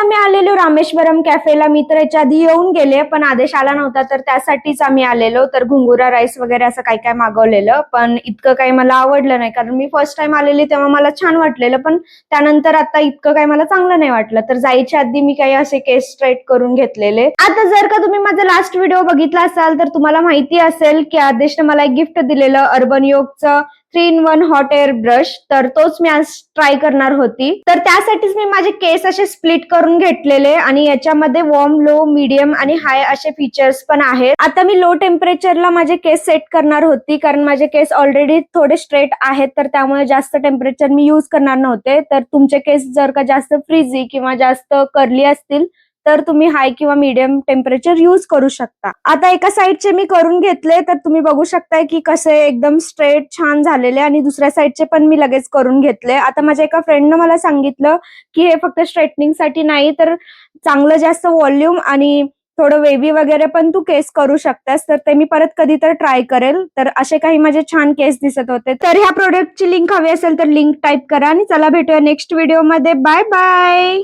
आम्ही आलेलो रामेश्वरम कॅफेला. मी तर याच्या आधी येऊन गेले पण आदेश आला नव्हता तर त्यासाठीच आम्ही आलेलो. तर घुंगुरा राईस वगैरे असं काय काय मागवलेलं पण इतकं काही मला आवडलं नाही कारण मी फर्स्ट टाइम आलेली तेव्हा मला छान वाटलेलं पण त्यानंतर आता इतकं काही मला चांगलं नाही वाटलं. तर जायच्या आधी मी काही असे केस स्ट्रेट करून घेतलेले. आता जर का तुम्ही माझा लास्ट व्हिडिओ बघितला असाल तर तुम्हाला माहिती असेल की आदेशने मला एक गिफ्ट दिलेलं अर्बन योगचं 3-in-1 हॉट एअर ब्रश. तर तोच मी आज ट्राय करणार होती. तर त्यासाठीच मी माझे केस असे स्प्लिट करून घेतलेले आणि याच्यामध्ये वॉर्म, लो, मीडियम आणि हाय असे फीचर्स पण आहेत. आता मी लो टेम्परेचरला माझे केस सेट करणार होती कारण माझे केस ऑलरेडी थोडे स्ट्रेट आहेत तर त्यामुळे जास्त टेम्परेचर मी यूज करणार नव्हते. तर तुमचे केस जर का जास्त फ्रीझी किंवा जास्त कर्ली असतील तर तुम्ही हाय किंवा मीडियम टेम्परेचर यूज करू शकता. आता एका साइडचे मी करून घेतले तर तुम्ही बघू शकताय की कसे एकदम स्ट्रेट छान झालेले आणि दुसऱ्या साइडचे पण मी लगेच करून घेतले. आता माझ्या एका फ्रेंडनं मला सांगितलं की हे फक्त स्ट्रेटनिंग साठी नाही तर चांगलं जास्त व्हॉल्यूम आणि थोडं वेव्ही वगैरे पण तू केस करू शकतेस. तर ते मी परत कधी तर ट्राय करेल. तर असे काही माझे छान केस दिसत होते. तर ह्या प्रोडक्टची लिंक हवी असेल तर लिंक टाईप करा आणि चला भेटूया नेक्स्ट व्हिडिओ मध्ये. Bye bye.